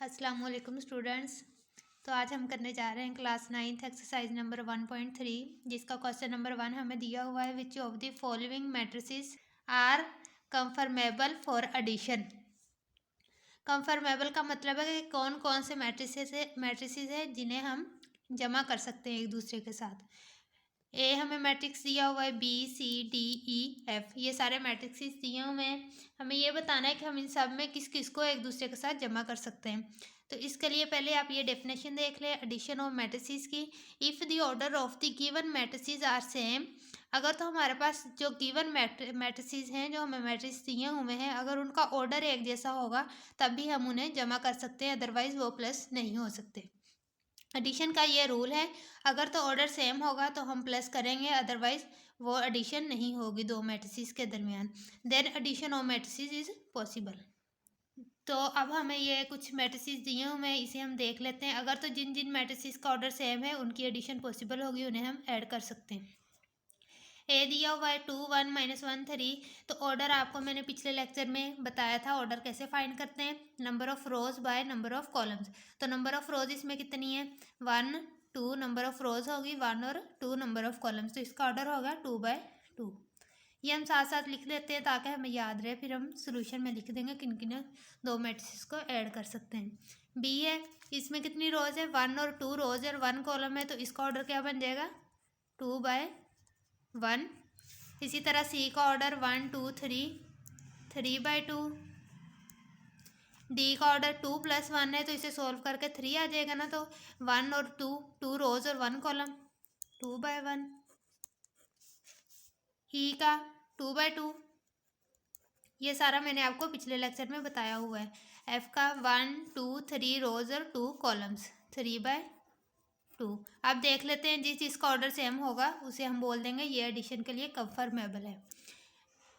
अस्सलाम वालेकुम स्टूडेंट्स। तो आज हम करने जा रहे हैं क्लास 9th एक्सरसाइज नंबर 1.3, जिसका क्वेश्चन नंबर 1 हमें दिया हुआ है। Which of the following matrices are conformable for addition. Conformable का मतलब है कि कौन कौन से मैट्रिसेस है जिन्हें हम जमा कर सकते हैं एक दूसरे के साथ। ए हमें मैट्रिक्स दिया हुआ है, B C D E F, ये सारे मैट्रिक्स दिए हुए हैं। हमें ये बताना है कि हम इन सब में किस किस को एक दूसरे के साथ जमा कर सकते हैं। तो इसके लिए पहले आप ये डेफिनेशन देख लें एडिशन ऑफ मैट्रिसेस की। If the order of the given matrices are same, अगर तो हमारे पास जो गिवन मैट्रिसेस हैं, जो हमें मैट्रिक्स दिए हुए हैं, अगर उनका ऑर्डर एक जैसा होगा तब भी हम उन्हें जमा कर सकते हैं, अदरवाइज वो प्लस नहीं हो सकते। एडिशन का ये रूल है, अगर तो ऑर्डर सेम होगा तो हम प्लस करेंगे, अदरवाइज वो एडिशन नहीं होगी दो मैट्रिसेस के दरमियान। Then addition of matrices is possible. तो अब हमें ये कुछ मैट्रिसेस दिए हुए हैं, इसे हम देख लेते हैं। अगर तो जिन जिन मैट्रिसेस का ऑर्डर सेम है उनकी एडिशन पॉसिबल होगी, उन्हें हम ऐड कर सकते हैं। ए दिया हुआ है 2 1 -1 3। तो ऑर्डर आपको मैंने पिछले लेक्चर में बताया था, ऑर्डर कैसे फाइंड करते हैं, number of rose by number of columns. तो नंबर ऑफ रोज इसमें कितनी है, 1 2, नंबर ऑफ रोज होगी 1 और 2 नंबर ऑफ कॉलम्स, तो इसका ऑर्डर होगा 2/2। ये हम साथ साथ लिख लेते हैं ताकि हमें याद रहे, फिर हम सोल्यूशन में लिख देंगे किन किन दो मैट्रिसेस को ऐड कर सकते हैं। बी है, इसमें कितनी रोज है, 1 और 2 रोज और 1 कॉलम है, तो इसका ऑर्डर क्या बन जाएगा, 2/1। इसी तरह सी का ऑर्डर 1 2 3, 3/2। डी का ऑर्डर 2 + 1 है, तो इसे सोल्व करके 3 आ जाएगा ना, तो 1 और 2, 2 रोज और 1 कॉलम, 2/1। ई का 2/2, ये सारा मैंने आपको पिछले लेक्चर में बताया हुआ है। एफ का 1 2 3 रोज और 2 कॉलम्स, 3/2। अब देख लेते हैं, जिस जिसका ऑर्डर सेम होगा उसे हम बोल देंगे ये एडिशन के लिए कंफर्मेबल है।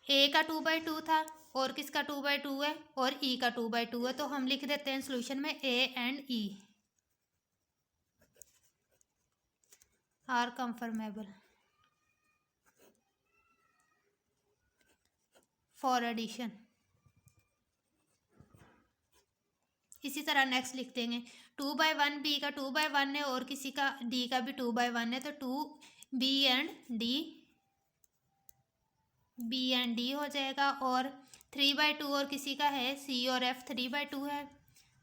ए का 2/2 था, और किसका 2/2 है, और ई का 2/2 है, तो हम लिख देते हैं सोल्यूशन में A and E are conformable for addition. इसी तरह नेक्स्ट लिख देंगे 2/1, बी का 2/1 है, और किसी का डी का भी 2/1 है, तो 2 बी एंड डी हो जाएगा। और 3/2 और किसी का है, सी और एफ 3/2 है,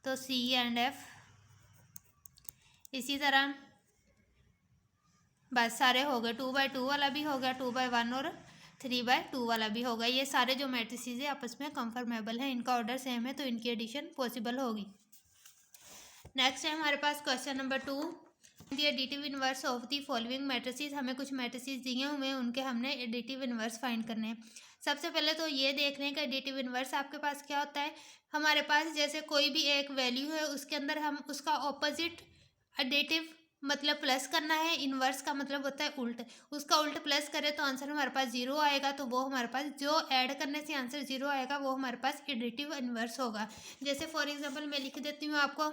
तो सी एंड एफ। इसी तरह बस सारे हो गए, 2/2 वाला भी हो गया, 2/1 और 3/2 वाला भी हो गया। ये सारे जो मैट्रिसेस है आपस में कंफर्मेबल हैं, इनका ऑर्डर सेम है, तो इनकी एडिशन पॉसिबल होगी। नेक्स्ट है हमारे पास question number 2, the additive inverse of the following matrices. हमें कुछ मैट्रिसेस दिए हुए हैं, उनके हमने एडिटिव इनवर्स फाइंड करने हैं। सबसे पहले तो ये देख लें कि एडिटिव इनवर्स आपके पास क्या होता है। हमारे पास जैसे कोई भी एक वैल्यू है, उसके अंदर हम उसका ऑपोजिट एडिटिव मतलब प्लस करना है, इनवर्स का मतलब होता है उल्ट। उसका उल्ट प्लस करें तो आंसर हमारे पास 0 आएगा, तो वो हमारे पास जो ऐड करने से आंसर 0 आएगा वो हमारे पास एडिटिव इनवर्स होगा। जैसे फॉर एग्जांपल मैं लिख देती हूँ आपको,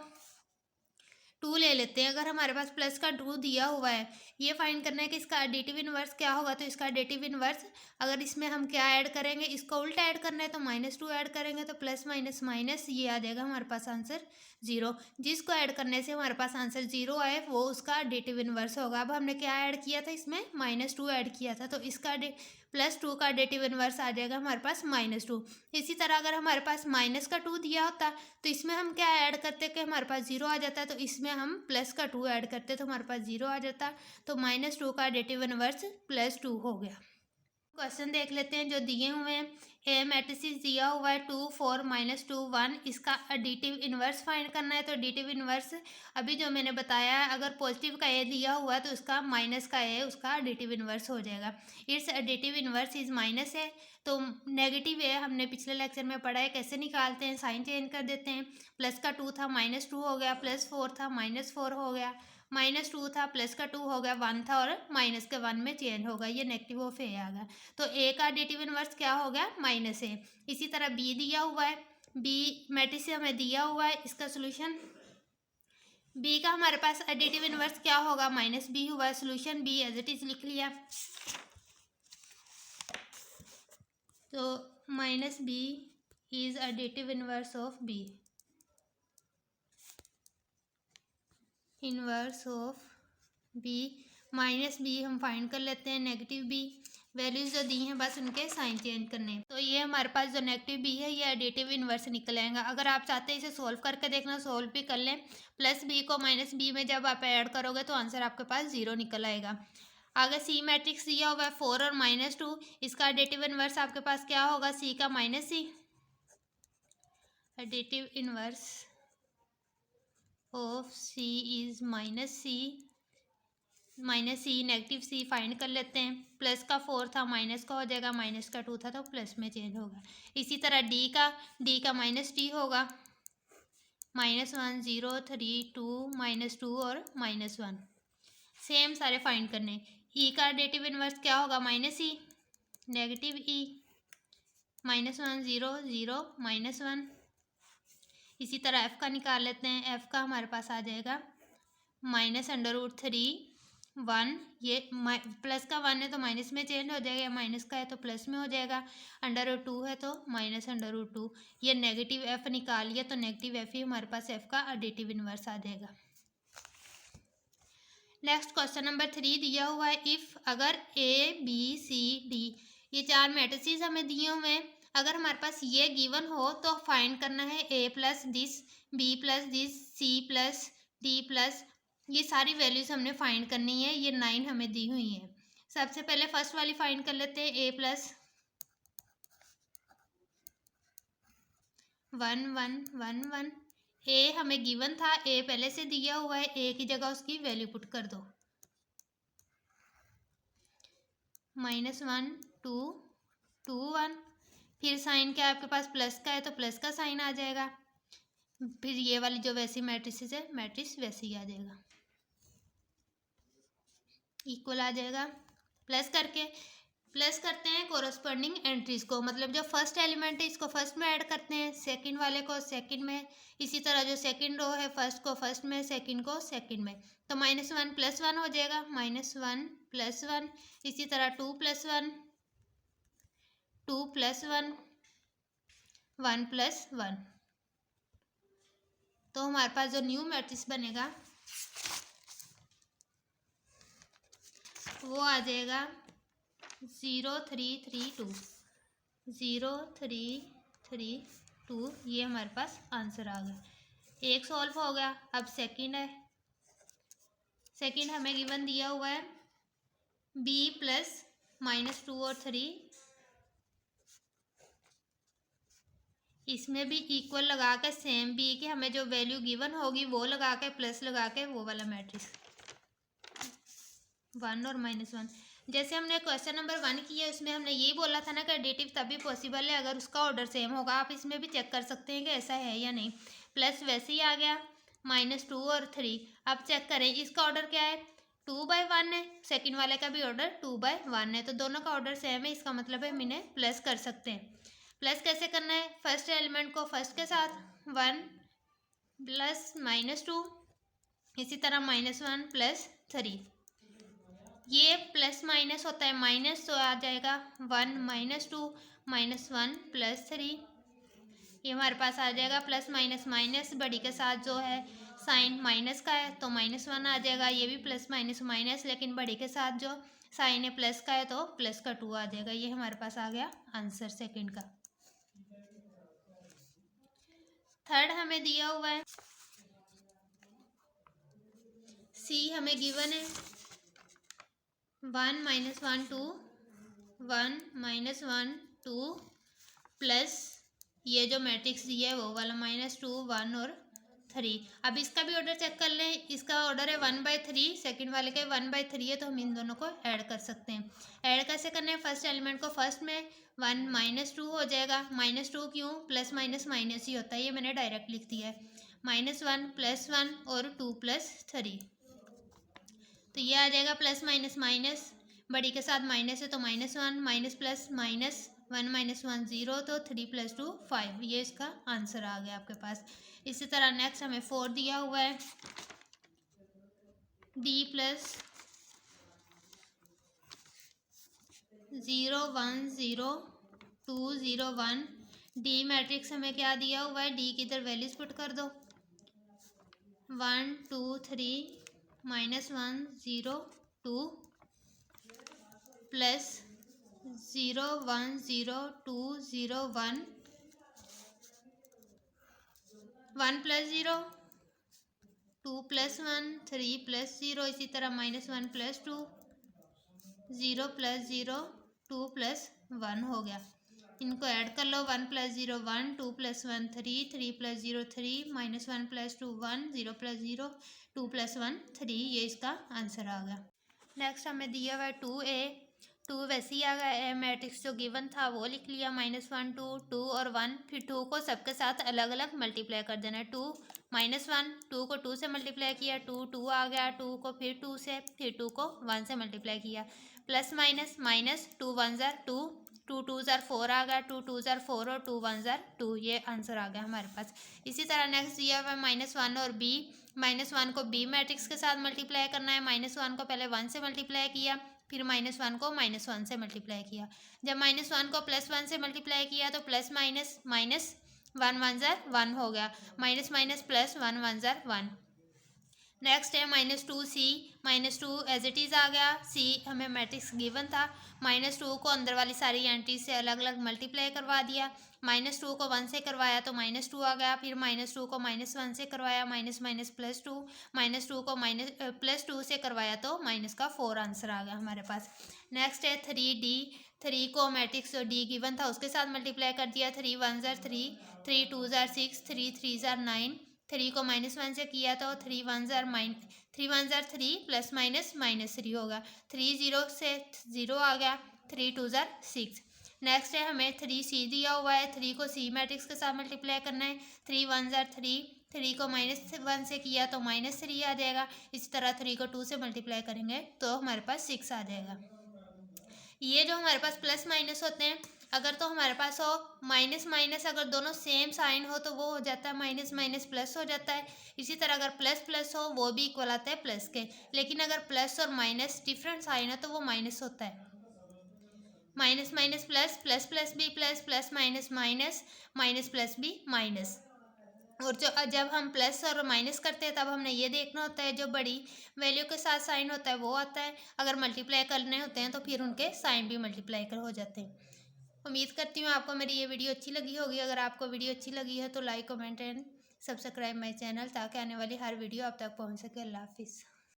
2 ले लेते हैं। अगर हमारे पास प्लस का 2 दिया हुआ है, ये फाइंड करना है कि इसका एडिटिव इनवर्स क्या होगा, तो इसका एडिटिव इनवर्स अगर इसमें हम क्या ऐड करेंगे, इसका उल्टा ऐड करना है, तो -2 ऐड करेंगे, तो प्लस माइनस माइनस ये आ जाएगा हमारे पास आंसर 0। जिसको ऐड करने से हमारे पास आंसर 0 आए वो उसका एडिटिव इनवर्स होगा। अब हमने क्या ऐड किया था, इसमें -2 ऐड किया था, तो इसका +2 का एडिटिव इनवर्स आ जाएगा हमारे पास -2। इसी तरह अगर हमारे पास माइनस का 2 दिया होता तो इसमें हम क्या ऐड करते कि हमारे पास 0 आ जाता है, तो इसमें हम प्लस का 2 ऐड करते तो हमारे पास 0 आ जाता, तो -2 का एडिटिव इनवर्स +2 हो गया। क्वेश्चन देख लेते हैं जो दिए हुए हैं। ए मैट्रिसेस दिया हुआ है 2 4 -2 1, इसका एडिटिव इनवर्स फाइंड करना है। तो एडिटिव इनवर्स अभी जो मैंने बताया है, अगर पॉजिटिव का ए दिया हुआ है तो उसका माइनस का ए उसका एडिटिव इनवर्स हो जाएगा। It's additive inverse is minus है। तो नेगेटिव ए हमने पिछले लेक्चर में पढ़ा है, कैसे निकालते हैं, साइन चेंज कर देते हैं। प्लस का 2 था -2 हो गया, +4 था -4 हो गया, -2 था प्लस का 2 हो गया, 1 था और माइनस के 1 में चेंज होगा, ये नेगेटिव ऑफ ए आ गया। तो ए का एडिटिव इनवर्स क्या हो गया, -ए। इसी तरह बी दिया हुआ है, बी मैट्रिक्स हमें दिया हुआ है, इसका सोल्यूशन बी का हमारे पास एडिटिव इनवर्स क्या होगा, -b हुआ है। Solution B as it is लिख लिया, तो -b is additive inverse of B. Inverse of B minus B हम फाइंड कर लेते हैं, नेगेटिव बी वैल्यूज जो दी हैं बस उनके साइन चेंज करने हैं। तो ये हमारे पास जो नेगेटिव बी है ये एडिटिव इन्वर्स निकल आएगा। अगर आप चाहते हैं इसे सोल्व करके देखना, सोल्व भी कर लें। प्लस बी को माइनस बी में जब आप ऐड करोगे तो आंसर आपके पास 0 निकल आएगा। आगे सी मैट्रिक्स दिया हुआ है 4 और -2, इसका एडिटिव इन्वर्स आपके पास क्या होगा, सी का minus C. Additive inverse of C is minus C, negative C find कर लेते हैं। प्लस का 4 था माइनस का हो जाएगा, माइनस का 2 था तो प्लस में चेंज होगा। इसी तरह डी का -d होगा, -1 0 3 2 -2 और -1 सेम सारे फाइंड करने। ई का एडिटिव इन्वर्स क्या होगा, -e, नेगेटिव ई, -1 0 0 -1। इसी तरह एफ का निकाल लेते हैं। एफ का हमारे पास आ जाएगा -√3 1, ये प्लस का 1 है तो माइनस में चेंज हो जाएगा, माइनस का है तो प्लस में हो जाएगा, √2 है तो -√2। ये नेगेटिव एफ निकाल लिया तो नेगेटिव एफ ही हमारे पास एफ का एडिटिव इन्वर्स आ जाएगा। नेक्स्ट क्वेश्चन नंबर 3 दिया हुआ है, इफ़ अगर ए बी सी डी ये 4 मैट्रिसेस हमें दिए हुए हैं, अगर हमारे पास ये गिवन हो तो फाइंड करना है A plus this, B plus this, C plus D plus, ये सारी वैल्यूज हमने फाइंड करनी है। ये 9 हमें दी हुई है। सबसे पहले फर्स्ट वाली फाइंड कर लेते हैं, ए प्लस 1 1 1 1। ए हमें गिवन था, ए पहले से दिया हुआ है, ए की जगह उसकी वैल्यू पुट कर दो, -1 2 2 1। फिर साइन क्या आपके पास प्लस का है तो प्लस का साइन आ जाएगा। फिर ये वाली जो वैसी मैट्रिसेस है मैट्रिक्स वैसे ही आ जाएगा, इक्वल आ जाएगा। प्लस करते हैं कोरस्पॉन्डिंग एंट्रीज को, मतलब जो फर्स्ट एलिमेंट है इसको फर्स्ट में ऐड करते हैं, सेकंड वाले को सेकंड में। इसी तरह जो सेकंड रो है फर्स्ट को फर्स्ट में, सेकंड को सेकंड में। तो -1 + 1 हो जाएगा, -1 + 1। इसी तरह 2 + 1 2 + 1 1 + 1। तो हमारे पास जो न्यू मैट्रिक्स बनेगा वो आ जाएगा 0 3 3 2 0 3 3 2। ये हमारे पास आंसर आ गया। एक सॉल्व हो गया। अब सेकंड है, सेकंड हमें गिवन दिया हुआ है b प्लस -2 और 3, इसमें भी इक्वल लगा के सेम b की हमें जो वैल्यू गिवन होगी वो लगा के प्लस लगा के वो वाला मैट्रिक्स 1 और -1। जैसे हमने क्वेश्चन नंबर 1 किया उसमें हमने यही बोला था ना कि एडिटिव तभी पॉसिबल है अगर उसका ऑर्डर सेम होगा। आप इसमें भी चेक कर सकते हैं कि ऐसा है या नहीं। प्लस वैसे ही आ गया, -2 और 3। अब चेक करें इसका ऑर्डर क्या है, 2/1 है, सेकंड वाले का भी ऑर्डर 2/1 है, तो दोनों का ऑर्डर सेम है। इसका मतलब है हम इन्हें प्लस कर सकते हैं। प्लस कैसे करना है, फर्स्ट एलिमेंट को फर्स्ट के साथ 1 प्लस -2, इसी तरह -1 + 3। ये प्लस माइनस होता है, माइनस तो आ जाएगा 1 -2 -1 + 3। ये हमारे पास आ जाएगा प्लस माइनस माइनस, बड़ी के साथ जो है साइन माइनस का है तो -1 आ जाएगा। ये भी प्लस माइनस माइनस, लेकिन बड़ी के साथ जो साइन है प्लस का है तो प्लस का 2 आ जाएगा। ये हमारे पास आ गया आंसर सेकंड का। थर्ड हमें दिया हुआ है, सी हमें गिवन है 1 -1 2 1 -1 2 प्लस ये जो मैट्रिक्स दिया है वो वाला -2 1 और 3। अब इसका भी ऑर्डर चेक कर लें। इसका ऑर्डर है 1/3, सेकंड वाले का 1/3 है, तो हम इन दोनों को ऐड कर सकते हैं। ऐड कैसे करना है, फर्स्ट एलिमेंट को फर्स्ट में 1 -2 हो जाएगा। -2 क्यों, प्लस माइनस माइनस ही होता है, ये मैंने डायरेक्ट लिख दिया है। -1 + 1 और 2 + 3, तो ये आ जाएगा प्लस माइनस माइनस, बड़ी के साथ माइनस है तो -1 माइनस प्लस माइनस 1 -1 0, तो 3 + 2 5। ये इसका आंसर आ गया आपके पास। इसी तरह नेक्स्ट हमें 4 दिया हुआ है, d + 0 1 0 2 0 1। डी मैट्रिक्स हमें क्या दिया हुआ है, डी की इधर वैल्यूज पुट कर दो, 1 2 3 -1 0 2 प्लस 0 1 0 2 0 1 1 प्लस 0 2 प्लस 1 3 प्लस 0, इसी तरह -1 प्लस 2 0 प्लस 0 2 प्लस 1 हो गया। इनको ऐड कर लो। 1 plus 0 1 2 plus 1 3 3 plus 0 3 -1 plus 2 1 0 plus 0 2 plus 1 3, ये इसका आंसर आ गया। नेक्स्ट हमें दिया हुआ है 2a, 2 वैसे ही आ गया। ए मैट्रिक्स जो गिवन था वो लिख लिया, -1 2 2 और 1, फिर 2 को सबके साथ अलग अलग मल्टीप्लाई कर देना है। 2 -1 2 को 2 से मल्टीप्लाई किया, 2 2 आ गया, 2 को फिर 2 से, फिर 2 को 1 से मल्टीप्लाई किया, प्लस माइनस माइनस 2 1 ज़ार 2 2 2 ज़ार 4 आ गया, 2 2 ज़ार 4 और 2 1 ज़ार 2, ये आंसर आ गया हमारे पास। इसी तरह नेक्स्ट दिया हुआ है -1 और b, -1 को b मैट्रिक्स के साथ मल्टीप्लाई करना है। -1 को पहले 1 से मल्टीप्लाई किया, फिर -1 को -1 से मल्टीप्लाई किया। जब -1 को +1 से मल्टीप्लाई किया तो प्लस माइनस माइनस 1 1 ज़ार 1 हो गया, माइनस माइनस प्लस 1 1 ज़ार 1। नेक्स्ट है -2c, -2 एज इट इज़ आ गया। c हमें मैट्रिक्स गिवन था, -2 को अंदर वाली सारी एंट्री से अलग अलग मल्टीप्लाई करवा दिया। -2 को 1 से करवाया तो -2 आ गया, फिर -2 को -1 से करवाया, माइनस माइनस +2, -2 को +2 से करवाया तो माइनस का 4 आंसर आ गया हमारे पास। नेक्स्ट है 3d, 3 को मैट्रिक्स जो d गिवन था उसके साथ मल्टीप्लाई कर दिया। 3 1 ज़ार 3 3 2 ज़ार 6 3 3 ज़ार 9, 3 को -1 से किया तो 3 1 ज़ार 3 प्लस माइनस -3 होगा। 3 0 से 0 आ गया, 3 2 ज़ार 6। नेक्स्ट है हमें 3c दिया हुआ है, 3 को c मैट्रिक्स के साथ मल्टीप्लाई करना है। 3 1 ज़ार 3, 3 को -1 से किया तो -3 आ जाएगा। इसी तरह 3 को 2 से मल्टीप्लाई करेंगे तो हमारे पास 6 आ जाएगा। ये जो हमारे पास प्लस माइनस होते हैं, अगर तो हमारे पास हो माइनस माइनस, अगर दोनों सेम साइन हो तो वो हो जाता है माइनस माइनस प्लस हो जाता है। इसी तरह अगर प्लस प्लस हो वो भी इक्वल आता है प्लस के, लेकिन अगर प्लस और माइनस डिफरेंट साइन है तो वो माइनस होता है। Minus minus plus, plus plus भी plus, plus minus minus, minus plus भी माइनस। और जो जब हम प्लस और माइनस करते हैं तब हमने ये देखना होता है जो बड़ी वैल्यू के साथ साइन होता है वो आता है। अगर मल्टीप्लाई करने होते हैं तो फिर उनके साइन भी मल्टीप्लाई कर हो जाते हैं। उम्मीद करती हूँ आपको मेरी ये वीडियो अच्छी लगी होगी। अगर आपको वीडियो अच्छी लगी है तो like comment and subscribe my channel, ताकि आने वाली हर वीडियो आप तक पहुँच सके। अल्लाह हाफिज़।